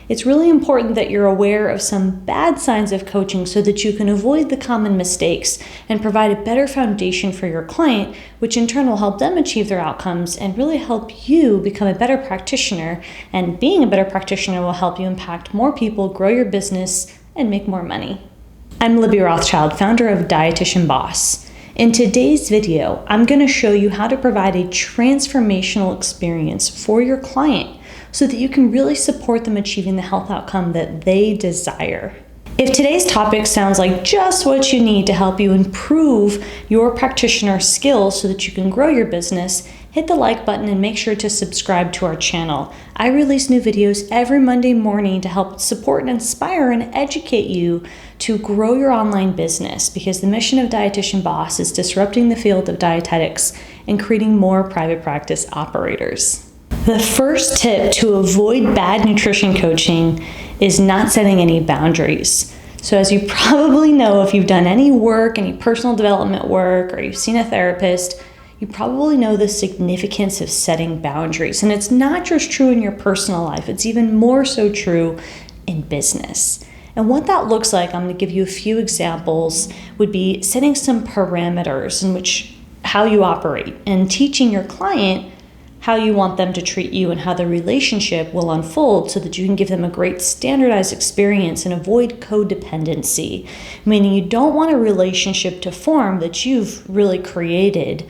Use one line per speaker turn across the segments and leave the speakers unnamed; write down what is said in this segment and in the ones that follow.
It's really important that you're aware of some bad signs of coaching so that you can avoid the common mistakes and provide a better foundation for your client, which in turn will help them achieve their outcomes and really help you become a better practitioner. And being a better practitioner will help you impact more people, grow your business, and make more money. I'm Libby Rothschild, founder of Dietitian Boss. In today's video, I'm going to show you how to provide a transformational experience for your client so that you can really support them achieving the health outcome that they desire. If today's topic sounds like just what you need to help you improve your practitioner skills so that you can grow your business, hit the like button and make sure to subscribe to our channel. I release new videos every Monday morning to help support and inspire and educate you to grow your online business, because the mission of Dietitian Boss is disrupting the field of dietetics and creating more private practice operators. The first tip to avoid bad nutrition coaching is not setting any boundaries. So as you probably know, if you've done any work, any personal development work, or you've seen a therapist, you probably know the significance of setting boundaries. And it's not just true in your personal life, it's even more so true in business. And what that looks like, I'm going to give you a few examples, would be setting some parameters in which how you operate and teaching your client how you want them to treat you and how the relationship will unfold so that you can give them a great standardized experience and avoid codependency, meaning you don't want a relationship to form that you've really created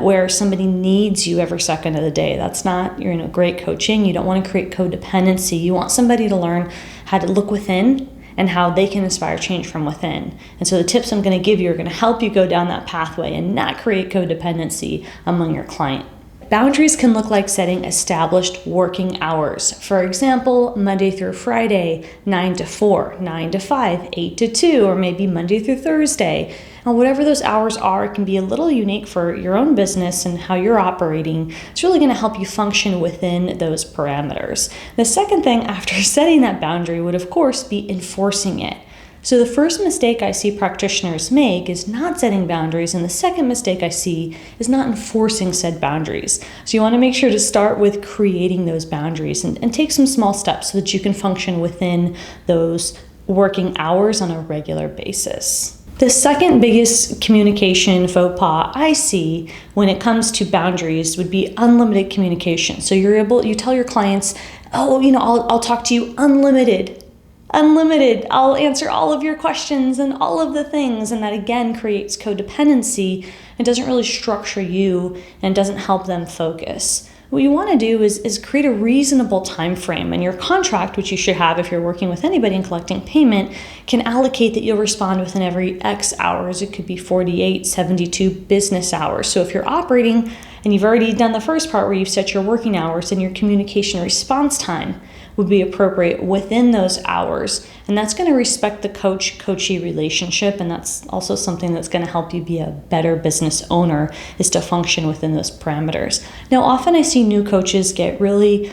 where somebody needs you every second of the day. That's not, great coaching. You don't want to create codependency. You want somebody to learn how to look within and how they can inspire change from within. And so the tips I'm going to give you are going to help you go down that pathway and not create codependency among your client. Boundaries can look like setting established working hours. For example, Monday through Friday, 9 to 4, 9 to 5, 8 to 2, or maybe Monday through Thursday. And whatever those hours are, it can be a little unique for your own business and how you're operating. It's really going to help you function within those parameters. The second thing after setting that boundary would, of course, be enforcing it. So the first mistake I see practitioners make is not setting boundaries, and the second mistake I see is not enforcing said boundaries. So you want to make sure to start with creating those boundaries and take some small steps so that you can function within those working hours on a regular basis. The second biggest communication faux pas I see when it comes to boundaries would be unlimited communication. So you tell your clients, I'll talk to you unlimited, I'll answer all of your questions and all of the things. And that again creates codependency and doesn't really structure you and doesn't help them focus. What you want to do is create a reasonable time frame, and your contract, which you should have if you're working with anybody and collecting payment, can allocate that you'll respond within every X hours. It could be 48, 72 business hours. So if you're operating and you've already done the first part where you've set your working hours, then your communication response time would be appropriate within those hours. And that's going to respect the coach-coachee relationship. And that's also something that's going to help you be a better business owner, is to function within those parameters. Now, often I see new coaches get really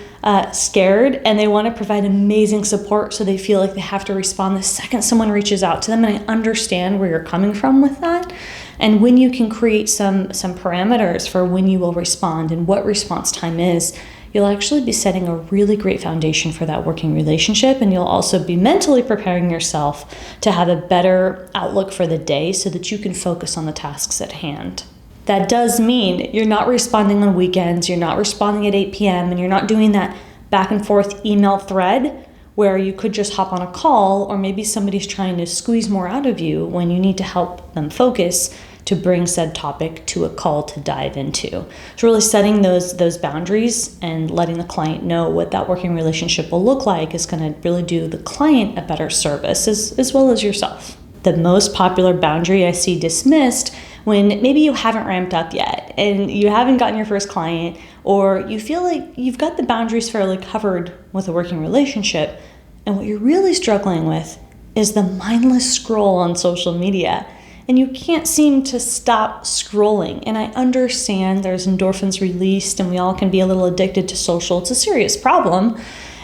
scared and they want to provide amazing support. So they feel like they have to respond the second someone reaches out to them. And I understand where you're coming from with that. And when you can create some parameters for when you will respond and what response time is, you'll actually be setting a really great foundation for that working relationship, and you'll also be mentally preparing yourself to have a better outlook for the day so that you can focus on the tasks at hand. That does mean you're not responding on weekends, you're not responding at 8 p.m., and you're not doing that back and forth email thread where you could just hop on a call, or maybe somebody's trying to squeeze more out of you when you need to help them focus to bring said topic to a call to dive into. So really setting those boundaries and letting the client know what that working relationship will look like is going to really do the client a better service as well as yourself. The most popular boundary I see dismissed when maybe you haven't ramped up yet and you haven't gotten your first client, or you feel like you've got the boundaries fairly covered with a working relationship, and what you're really struggling with is the mindless scroll on social media. And you can't seem to stop scrolling. And I understand there's endorphins released and we all can be a little addicted to social. It's a serious problem.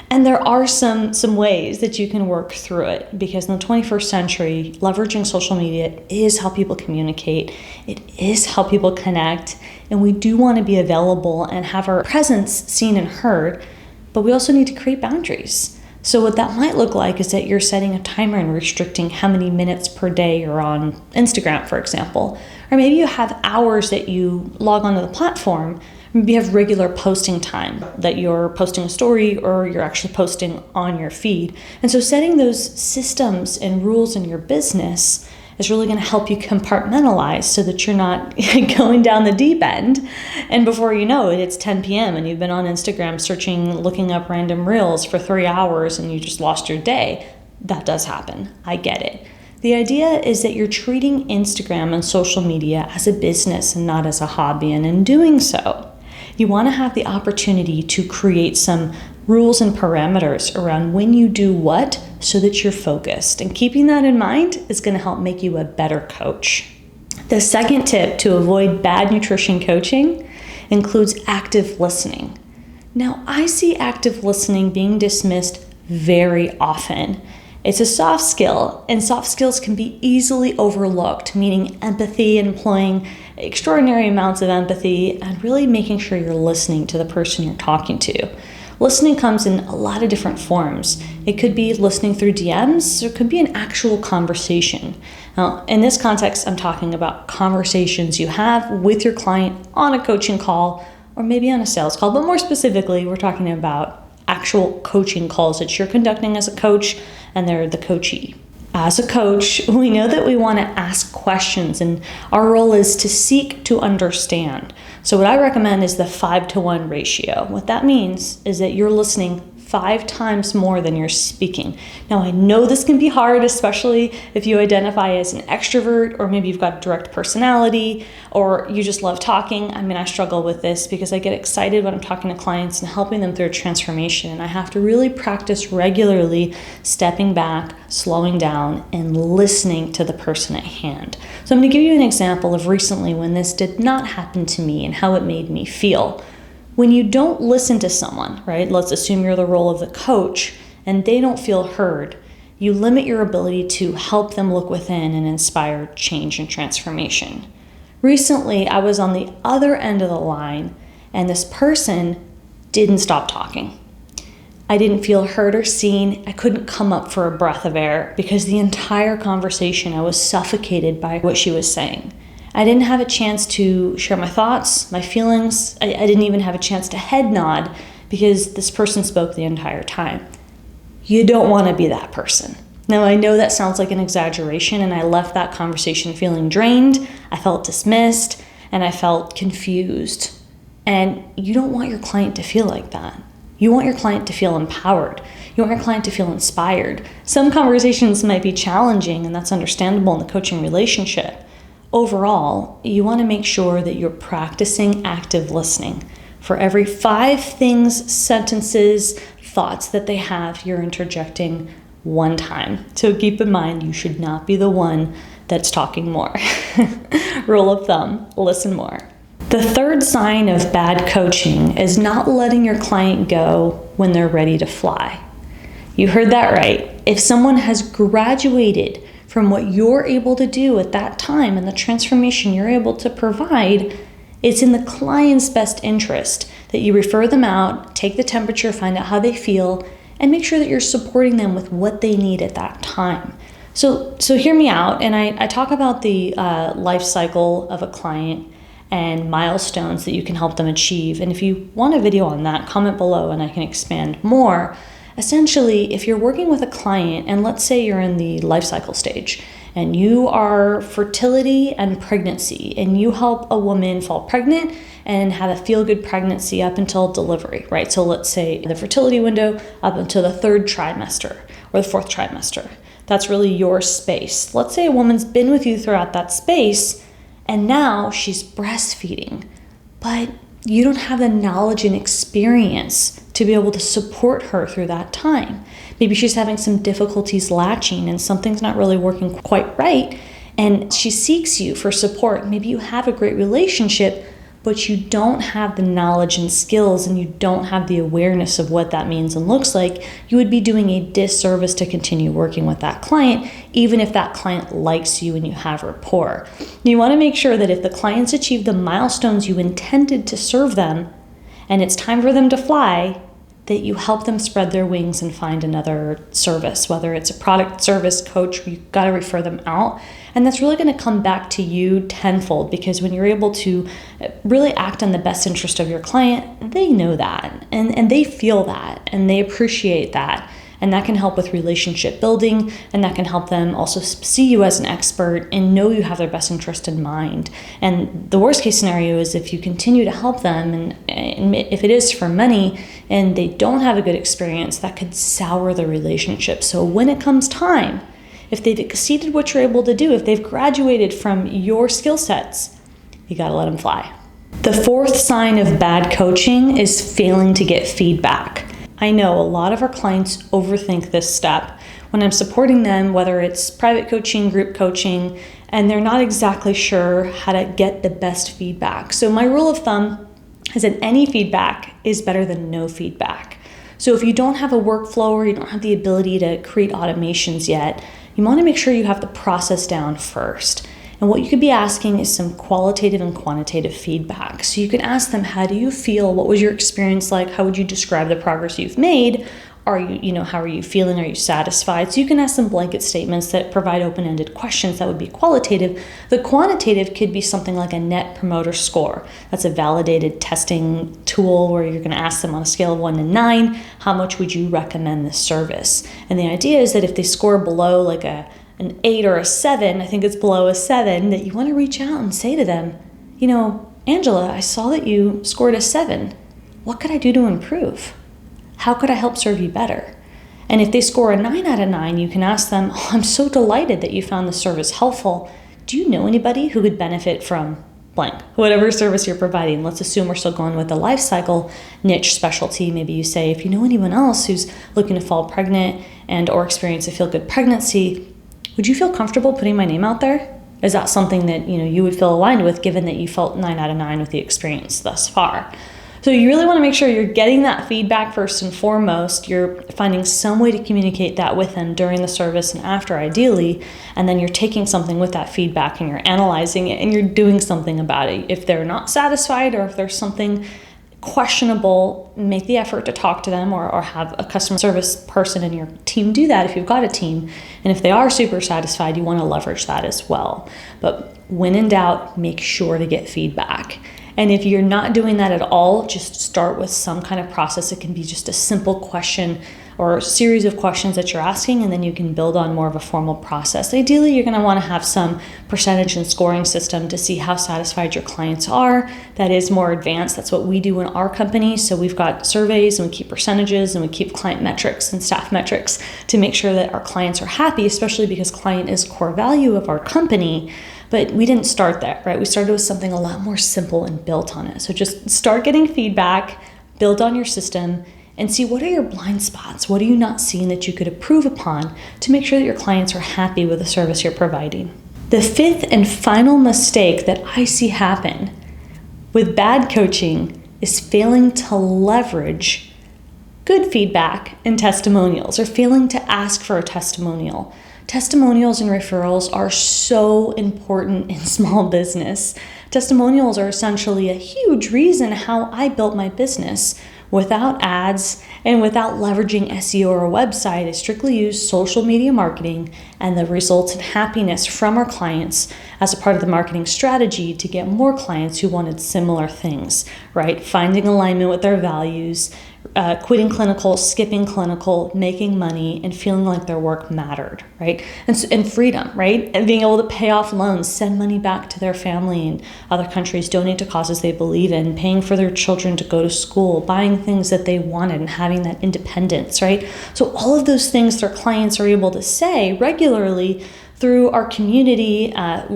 And there are some ways that you can work through it, because in the 21st century, leveraging social media is how people communicate. It is how people connect. And we do want to be available and have our presence seen and heard, but we also need to create boundaries. So what that might look like is that you're setting a timer and restricting how many minutes per day you're on Instagram, for example. Or maybe you have hours that you log onto the platform. Maybe you have regular posting time, that you're posting a story or you're actually posting on your feed. And so setting those systems and rules in your business is really going to help you compartmentalize so that you're not going down the deep end. And before you know it, it's 10 p.m. and you've been on Instagram looking up random reels for 3 hours and you just lost your day. That does happen. I get it. The idea is that you're treating Instagram and social media as a business and not as a hobby. And in doing so, you want to have the opportunity to create some rules and parameters around when you do what so that you're focused. And keeping that in mind is going to help make you a better coach. The second tip to avoid bad nutrition coaching includes active listening. Now, I see active listening being dismissed very often. It's a soft skill, and soft skills can be easily overlooked, meaning empathy, employing extraordinary amounts of empathy, and really making sure you're listening to the person you're talking to. Listening comes in a lot of different forms. It could be listening through DMs, or it could be an actual conversation. Now, in this context, I'm talking about conversations you have with your client on a coaching call, or maybe on a sales call, but more specifically, we're talking about actual coaching calls that you're conducting as a coach and they're the coachee. As a coach, we know that we want to ask questions, and our role is to seek to understand. So what I recommend is the 5-to-1 ratio. What that means is that you're listening 5 times more than you're speaking. Now, I know this can be hard, especially if you identify as an extrovert, or maybe you've got a direct personality, or you just love talking. I mean, I struggle with this because I get excited when I'm talking to clients and helping them through a transformation. And I have to really practice regularly stepping back, slowing down, and listening to the person at hand. So I'm going to give you an example of recently when this did not happen to me and how it made me feel. When you don't listen to someone, right? Let's assume you're the role of the coach and they don't feel heard. You limit your ability to help them look within and inspire change and transformation. Recently, I was on the other end of the line and this person didn't stop talking. I didn't feel heard or seen. I couldn't come up for a breath of air because the entire conversation, I was suffocated by what she was saying. I didn't have a chance to share my thoughts, my feelings. I didn't even have a chance to head nod because this person spoke the entire time. You don't want to be that person. Now, I know that sounds like an exaggeration, and I left that conversation feeling drained. I felt dismissed, and I felt confused. And you don't want your client to feel like that. You want your client to feel empowered. You want your client to feel inspired. Some conversations might be challenging, and that's understandable in the coaching relationship. Overall, you want to make sure that you're practicing active listening. For every 5 things, sentences, thoughts that they have, you're interjecting 1 time. So keep in mind, you should not be the one that's talking more. Rule of thumb, listen more. The third sign of bad coaching is not letting your client go when they're ready to fly. You heard that right. If someone has graduated from what you're able to do at that time and the transformation you're able to provide, it's in the client's best interest that you refer them out, take the temperature, find out how they feel, and make sure that you're supporting them with what they need at that time. So hear me out, and I talk about the life cycle of a client and milestones that you can help them achieve. And if you want a video on that, comment below and I can expand more. Essentially, if you're working with a client, and let's say you're in the life cycle stage, and you are fertility and pregnancy, and you help a woman fall pregnant and have a feel-good pregnancy up until delivery, right? So let's say the fertility window up until the 3rd trimester or the 4th trimester. That's really your space. Let's say a woman's been with you throughout that space, and now she's breastfeeding, but you don't have the knowledge and experience to be able to support her through that time. Maybe she's having some difficulties latching and something's not really working quite right, and she seeks you for support. Maybe you have a great relationship, but you don't have the knowledge and skills and you don't have the awareness of what that means and looks like. You would be doing a disservice to continue working with that client, even if that client likes you and you have rapport. You want to make sure that if the clients achieve the milestones you intended to serve them and it's time for them to fly, that you help them spread their wings and find another service, whether it's a product, service, coach, you've got to refer them out. And that's really going to come back to you tenfold, because when you're able to really act in the best interest of your client, they know that and they feel that and they appreciate that. And that can help with relationship building, and that can help them also see you as an expert and know you have their best interest in mind. And the worst case scenario is if you continue to help them, and if it is for money and they don't have a good experience, that could sour the relationship. So when it comes time, if they've exceeded what you're able to do, if they've graduated from your skill sets, you got to let them fly. The fourth sign of bad coaching is failing to get feedback. I know a lot of our clients overthink this step when I'm supporting them, whether it's private coaching, group coaching, and they're not exactly sure how to get the best feedback. So my rule of thumb is that any feedback is better than no feedback. So if you don't have a workflow or you don't have the ability to create automations yet, you want to make sure you have the process down first. And what you could be asking is some qualitative and quantitative feedback. So you can ask them, how do you feel? What was your experience like? How would you describe the progress you've made? How are you feeling? Are you satisfied? So you can ask them blanket statements that provide open-ended questions that would be qualitative. The quantitative could be something like a net promoter score. That's a validated testing tool where you're going to ask them on a scale of 1 to 9, how much would you recommend this service? And the idea is that if they score below like an 8 or a 7, I think it's below a 7, that you want to reach out and say to them, Angela, I saw that you scored a 7. What could I do to improve? How could I help serve you better? And if they score a 9 out of 9, you can ask them, I'm so delighted that you found the service helpful. Do you know anybody who could benefit from blank, whatever service you're providing? Let's assume we're still going with the life cycle niche specialty. Maybe you say, if you know anyone else who's looking to fall pregnant and or experience a feel-good pregnancy, would you feel comfortable putting my name out there? Is that something that you would feel aligned with, given that you felt 9 out of 9 with the experience thus far? So you really want to make sure you're getting that feedback first and foremost. You're finding some way to communicate that with them during the service and after, ideally, and then you're taking something with that feedback and you're analyzing it and you're doing something about it. If they're not satisfied or if there's something questionable, make the effort to talk to them or have a customer service person in your team do that if you've got a team. And if they are super satisfied, you want to leverage that as well. But when in doubt, make sure to get feedback. And if you're not doing that at all, just start with some kind of process. It can be just a simple question or a series of questions that you're asking, and then you can build on more of a formal process. Ideally, you're going to want to have some percentage and scoring system to see how satisfied your clients are. That is more advanced. That's what we do in our company. So we've got surveys and we keep percentages and we keep client metrics and staff metrics to make sure that our clients are happy, especially because client is core value of our company. But we didn't start there, right? We started with something a lot more simple and built on it. So just start getting feedback, build on your system, and see what are your blind spots? What are you not seeing that you could improve upon to make sure that your clients are happy with the service you're providing? The fifth and final mistake that I see happen with bad coaching is failing to leverage good feedback and testimonials, or failing to ask for a testimonial. Testimonials and referrals are so important in small business. Testimonials are essentially a huge reason how I built my business. Without ads and without leveraging SEO or a website, I strictly use social media marketing, and the results in happiness from our clients as a part of the marketing strategy to get more clients who wanted similar things, right? Finding alignment with their values, quitting clinical, skipping clinical, making money, and feeling like their work mattered, right? And freedom, right? And being able to pay off loans, send money back to their family in other countries, donate to causes they believe in, paying for their children to go to school, buying things that they wanted, and having that independence, right? So all of those things their clients are able to say regularly through our community,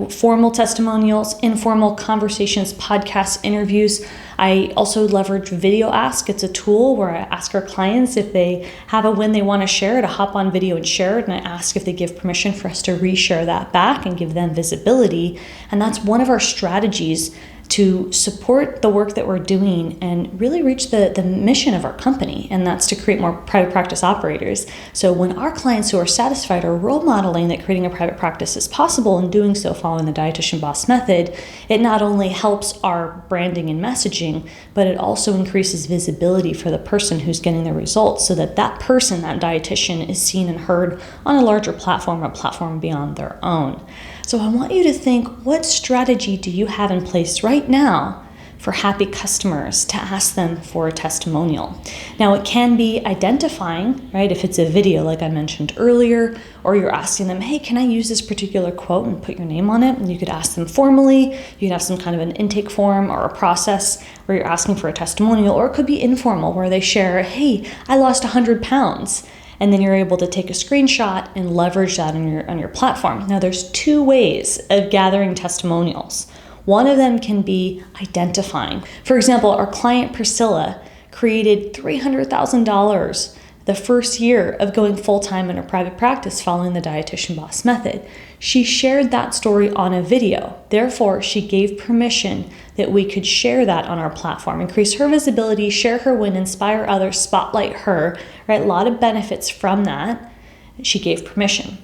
formal testimonials, informal conversations, podcasts, interviews. I also leverage Video Ask. It's a tool where I ask our clients if they have a win they want to share, to hop on video and share it, and I ask if they give permission for us to reshare that back and give them visibility. And that's one of our strategies to support the work that we're doing and really reach the mission of our company, and that's to create more private practice operators. So when our clients who are satisfied are role modeling that creating a private practice is possible and doing so following the Dietitian Boss method, it not only helps our branding and messaging, but it also increases visibility for the person who's getting the results, so that that person, that dietitian, is seen and heard on a larger platform, a platform beyond their own. So I want you to think, what strategy do you have in place right now for happy customers to ask them for a testimonial? Now, it can be identifying, right? If it's a video, like I mentioned earlier, or you're asking them, hey, can I use this particular quote and put your name on it? And you could ask them formally. You could have some kind of an intake form or a process where you're asking for a testimonial, or it could be informal where they share, hey, I lost 100 pounds. And then you're able to take a screenshot and leverage that on your platform. Now, there's two ways of gathering testimonials. One of them can be identifying. For example, our client Priscilla created $300,000 the first year of going full-time in her private practice following the Dietitian Boss method. She shared that story on a video. Therefore, she gave permission that we could share that on our platform, increase her visibility, share her win, inspire others, spotlight her, right? A lot of benefits from that. She gave permission.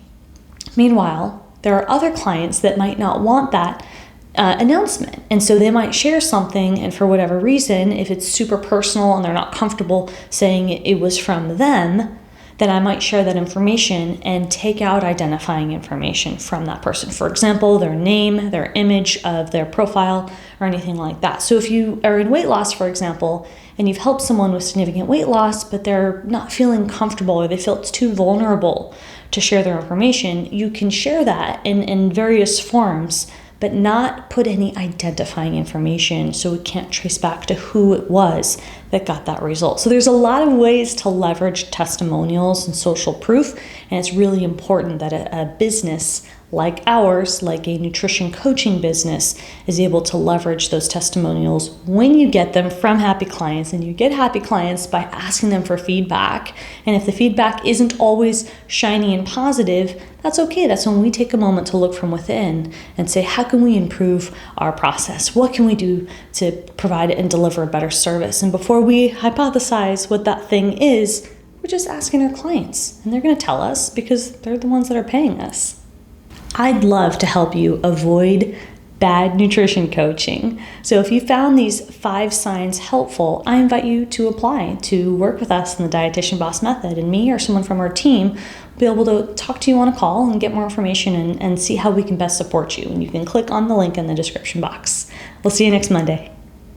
Meanwhile, there are other clients that might not want that announcement. And so they might share something, and for whatever reason, if it's super personal and they're not comfortable saying it was from them, then I might share that information and take out identifying information from that person. For example, their name, their image of their profile, or anything like that. So if you are in weight loss, for example, and you've helped someone with significant weight loss, but they're not feeling comfortable or they feel it's too vulnerable to share their information, you can share that in various forms, but not put any identifying information so we can't trace back to who it was that got that result. So there's a lot of ways to leverage testimonials and social proof, and it's really important that a business like ours, like a nutrition coaching business, is able to leverage those testimonials when you get them from happy clients. And you get happy clients by asking them for feedback. And if the feedback isn't always shiny and positive, that's okay. That's when we take a moment to look from within and say, how can we improve our process? What can we do to provide and deliver a better service? And before we hypothesize what that thing is, we're just asking our clients, and they're going to tell us because they're the ones that are paying us. I'd love to help you avoid bad nutrition coaching. So if you found these 5 signs helpful, I invite you to apply to work with us in the Dietitian Boss method, and me or someone from our team will be able to talk to you on a call and get more information and see how we can best support you. And you can click on the link in the description box. We'll see you next Monday.